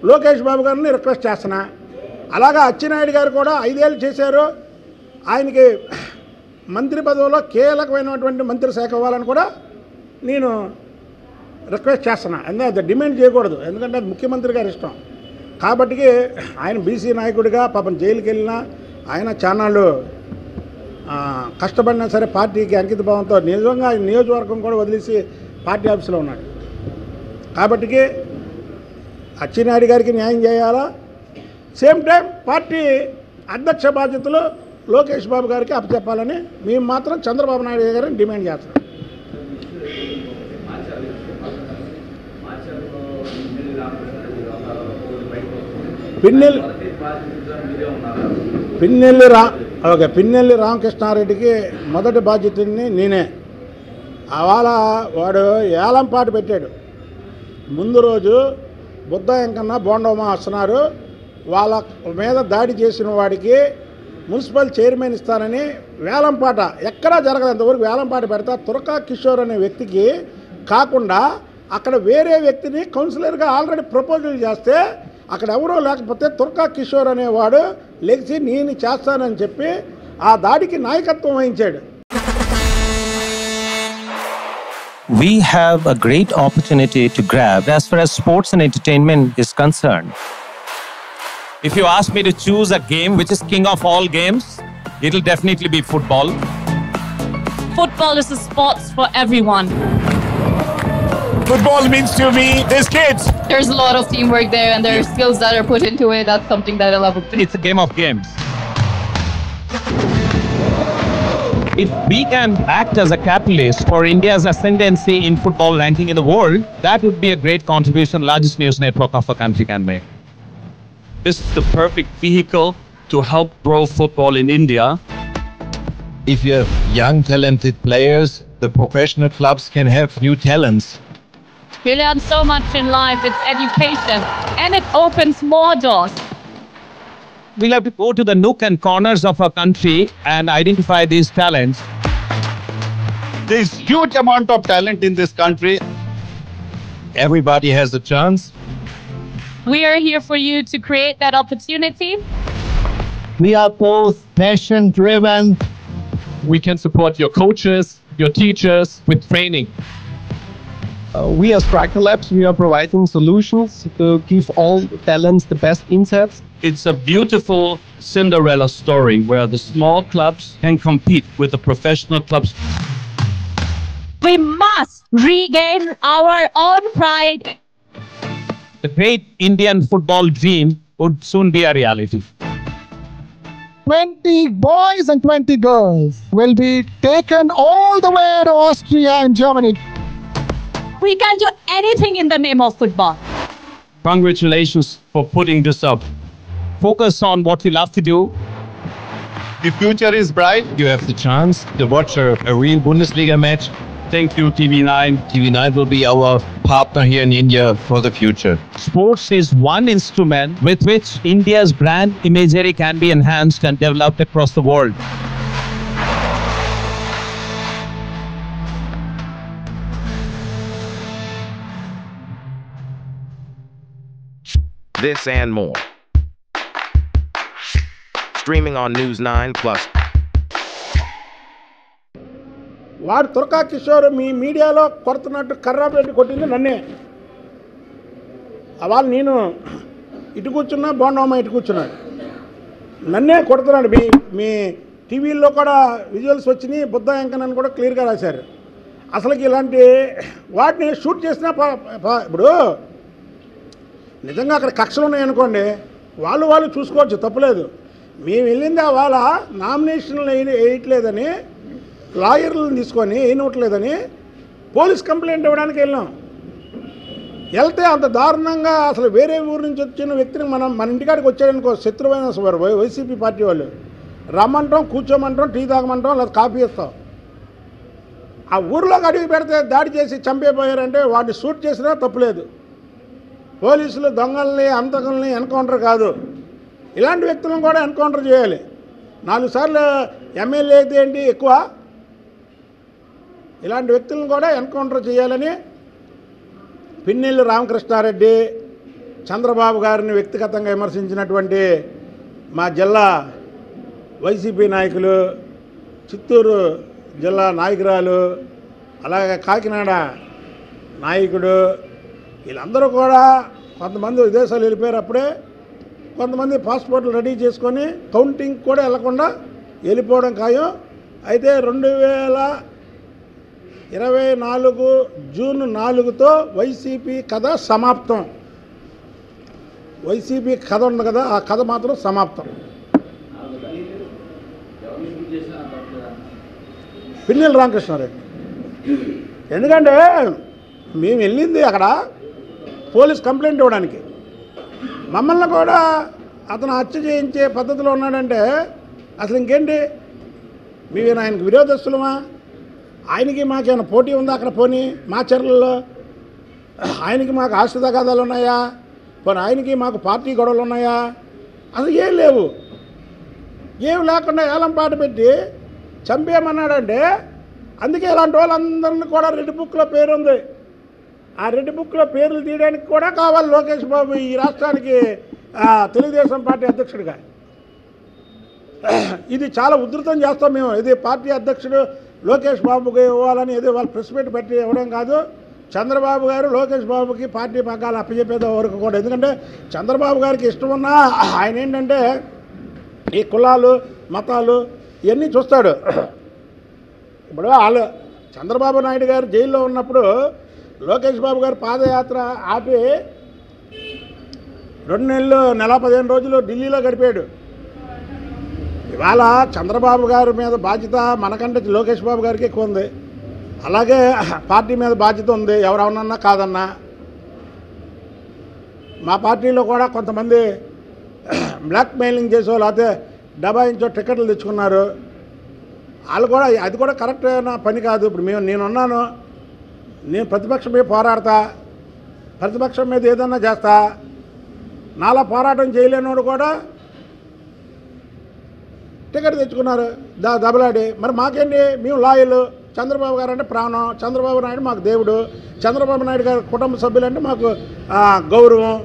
లోకేష్ బాబు గారిని రిక్వెస్ట్ చేస్తున్నా. అలాగా అచ్చెన్నాయుడు గారు కూడా 5 ఏళ్ళు చేశారు, ఆయనకి మంత్రి పదవిలో కీలకమైనటువంటి మంత్రి శాఖ ఇవ్వాలని కూడా నేను రిక్వెస్ట్ చేస్తున్నా. ఎందుకంటే డిమాండ్ చేయకూడదు, ఎందుకంటే అది ముఖ్యమంత్రి గారి ఇష్టం. కాబట్టి ఆయన బీసీ నాయకుడిగా పాపం జైలుకి వెళ్ళినా ఆయన చానాళ్ళు కష్టపడినా సరే పార్టీకి అంకిత భావంతో నిజంగా ఆయన నియోజకవర్గం కూడా వదిలేసి పార్టీ ఆఫీసులో ఉన్నాడు. కాబట్టి అచ్చెన్నాయుడు గారికి న్యాయం చేయాలా, సేమ్ టైం పార్టీ అధ్యక్ష బాధ్యతలు లోకేష్ బాబు గారికి అప్పచెప్పాలని మేము మాత్రం చంద్రబాబు నాయుడు గారిని డిమాండ్ చేస్తాం. పిన్నెల్లి రామకృష్ణారెడ్డికి మొదటి బాధ్యతని నేనే. అవాళ వాడు ఏలంపాట పెట్టాడు. ముందు రోజు బుద్ధ వెంకన్న బోండమ్మ వస్తున్నారు, వాళ్ళ మీద దాడి చేసిన వాడికి మున్సిపల్ చైర్మన్ ఇస్తానని వేలంపాట ఎక్కడా జరగలేంతవరకు వేలంపాట పెడతా తురకా కిషోర్ అనే వ్యక్తికి కాకుండా అక్కడ వేరే వ్యక్తిని కౌన్సిలర్గా ఆల్రెడీ ప్రపోజల్ చేస్తే అక్కడ ఎవరో లేకపోతే తురకా కిషోర్ అనేవాడు లెగిసి నేను చేస్తానని చెప్పి ఆ దాడికి నాయకత్వం వహించాడు. We have a great opportunity to grab as far as sports and entertainment is concerned. If you ask me to choose a game which is king of all games, it'll definitely be football. Football is a sport for everyone. Football means to me, there's kids. There's a lot of teamwork there and there are skills that are put into it. That's something that I love. It's a game of games. If we can act as a catalyst for India's ascendancy in football ranking in the world, that would be a great contribution largest news network of a country can make. This is the perfect vehicle to help grow football in India. If you have young talented players, the professional clubs can have new talents. We learn so much in life. It's education and it opens more doors. We'll have to go to the nook and corners of our country and identify these talents. There's huge amount of talent in this country. Everybody has a chance. We are here for you to create that opportunity. We are both passion driven. We can support your coaches, your teachers with training. We as Striker Labs, we are providing solutions to give all talents the best insights. It's a beautiful Cinderella story where the small clubs can compete with the professional clubs. We must regain our own pride. The great Indian football dream would soon be a reality. 20 boys and 20 girls will be taken all the way to Austria and Germany. We can do anything in the name of football. Congratulations for putting this up. Focus on what you love to do. The future is bright. You have the chance to watch a real Bundesliga match. Thank you, TV9. TV9 will be our partner here in India for the future. Sports is one instrument with which India's brand imagery can be enhanced and developed across the world. This and more. Streaming on News 9+. వాడు తురకా కిషోర్ మీ మీడియాలో కొడుతున్నట్టు కర్రా పెట్టి కొట్టింది నన్నే. వాళ్ళు నేను ఇటు కూర్చున్నా బోండమ్మ ఇటు కూర్చున్నాడు, నన్నే కొడుతున్నాడు. మీ టీవీల్లో కూడా విజువల్స్ వచ్చినాయి, బుద్ధ వెంకన్నని కూడా క్లియర్గా రాశారు. అసలుకి ఇలాంటి వాటిని షూట్ చేసినా ఇప్పుడు నిజంగా అక్కడ కక్షలు ఉన్నాయనుకోండి, వాళ్ళు చూసుకోవచ్చు, తప్పులేదు. మేము వెళ్ళింది వాళ్ళ నామినేషన్లు వేయట్లేదని లాయర్లను తీసుకొని వేయనట్లేదని పోలీస్ కంప్లైంట్ ఇవ్వడానికి వెళ్ళాం. వెళ్తే అంత దారుణంగా అసలు వేరే ఊరు నుంచి వచ్చిన వ్యక్తిని మన ఇంటికాడికి వచ్చాడనుకో, శత్రువైన వైసీపీ పార్టీ వాళ్ళు రమ్మంటాం, కూర్చోమంటాం, టీ తాగమంటాం, లేదా కాఫీ ఇస్తాం. ఆ ఊర్లోకి అడిగి పెడితే దాడి చేసి చంపేపోయారంటే వాడిని షూట్ చేసినా తప్పులేదు. పోలీసులు దొంగల్ని అంతకుల్ని ఎన్కౌంటర్ కాదు, ఇలాంటి వ్యక్తులను కూడా ఎన్కౌంటర్ చేయాలి. 4 సార్లు ఎమ్మెల్యే అయితే ఏంటి ఎక్కువ, ఇలాంటి వ్యక్తులను కూడా ఎన్కౌంటర్ చేయాలని పిన్నెల్లి రామకృష్ణారెడ్డి, చంద్రబాబు గారిని వ్యక్తిగతంగా విమర్శించినటువంటి మా జిల్లా వైసీపీ నాయకులు, చిత్తూరు జిల్లా నాయకురాలు, అలాగే కాకినాడ నాయకుడు, వీళ్ళందరూ కూడా కొంతమంది విదేశాలు వెళ్ళిపోయారు. అప్పుడే కొంతమంది పాస్పోర్ట్లు రెడీ చేసుకొని కౌంటింగ్ కూడా వెళ్లకుండా వెళ్ళిపోవడం ఖాయం. అయితే 2024 జూన్ 4తో వైసీపీ కథ సమాప్తం. వైసీపీ కథ ఉంది కదా, ఆ కథ మాత్రం సమాప్తం. పిన్నెల రామకృష్ణారెడ్డి, ఎందుకంటే మేము వెళ్ళింది అక్కడ పోలీస్ కంప్లైంట్ ఇవ్వడానికి. మమ్మల్ని కూడా అతను హత్య చేయించే పద్ధతిలో ఉన్నాడంటే అసలు ఇంకేంటి? మేము ఆయనకు విరోధస్తులమా? ఆయనకి మాకేమైనా పోటీ ఉందా అక్కడ? పోనీ మా చర్యల్లో ఆయనకి మాకు ఆస్తి తగాదాలు ఉన్నాయా? పోనీ ఆయనకి మాకు పార్టీ గొడవలు ఉన్నాయా? అసలు ఏం లేవు. ఏం లేకుండా ఏలంపాట పెట్టి చంపేయమన్నాడంటే అందుకే ఇలాంటి వాళ్ళందరినీ కూడా రెడ్ బుక్లో పేరు ఉంది. ఆ రెడ్ బుక్లో పేర్లు తీయడానికి కూడా కావాలి లోకేష్ బాబు ఈ రాష్ట్రానికి తెలుగుదేశం పార్టీ అధ్యక్షుడిగా. ఇది చాలా ఉధృతం చేస్తాం మేము. ఇది పార్టీ అధ్యక్షుడు లోకేష్ బాబుకి ఇవ్వాలని ఏదో వాళ్ళు ప్రెస్ మీట్ పెట్టి ఇవ్వడం కాదు. చంద్రబాబు గారు లోకేష్ బాబుకి పార్టీ పగ్గాలు అప్పచెప్పేది వరకు కూడా. ఎందుకంటే చంద్రబాబు గారికి ఇష్టం ఉన్నా ఆయన ఏంటంటే ఈ కులాలు మతాలు ఇవన్నీ చూస్తాడు. ఇప్పుడు వాళ్ళు చంద్రబాబు నాయుడు గారు జైల్లో ఉన్నప్పుడు లోకేష్ బాబు గారు పాదయాత్ర ఆపి 2 నెలలు, నెల 15 రోజులు ఢిల్లీలో గడిపాడు. ఇవాళ చంద్రబాబు గారి మీద బాధ్యత మనకంటే లోకేష్ బాబు గారికి ఎక్కువ ఉంది. అలాగే పార్టీ మీద బాధ్యత ఉంది, ఎవరన్నా కాదన్నా. మా పార్టీలో కూడా కొంతమంది బ్లాక్ మెయిలింగ్ చేసో లేకపోతే డబాయించో టికెట్లు తెచ్చుకున్నారు. వాళ్ళు కూడా అది కూడా కరెక్ట్ అయిన పని కాదు. ఇప్పుడు నేనున్నాను, నేను ప్రతిపక్షం మీద పోరాడతా, ప్రతిపక్షం మీద ఏదన్నా చేస్తా. నాలా పోరాటం చేయలేనోడు కూడా టికెట్ తెచ్చుకున్నారు దబలాడి. మరి మాకేంటి? మేము లాయలు. చంద్రబాబు గారు అంటే ప్రాణం, చంద్రబాబు నాయుడు మాకు దేవుడు, చంద్రబాబు నాయుడు గారి కుటుంబ సభ్యులంటే మాకు గౌరవం.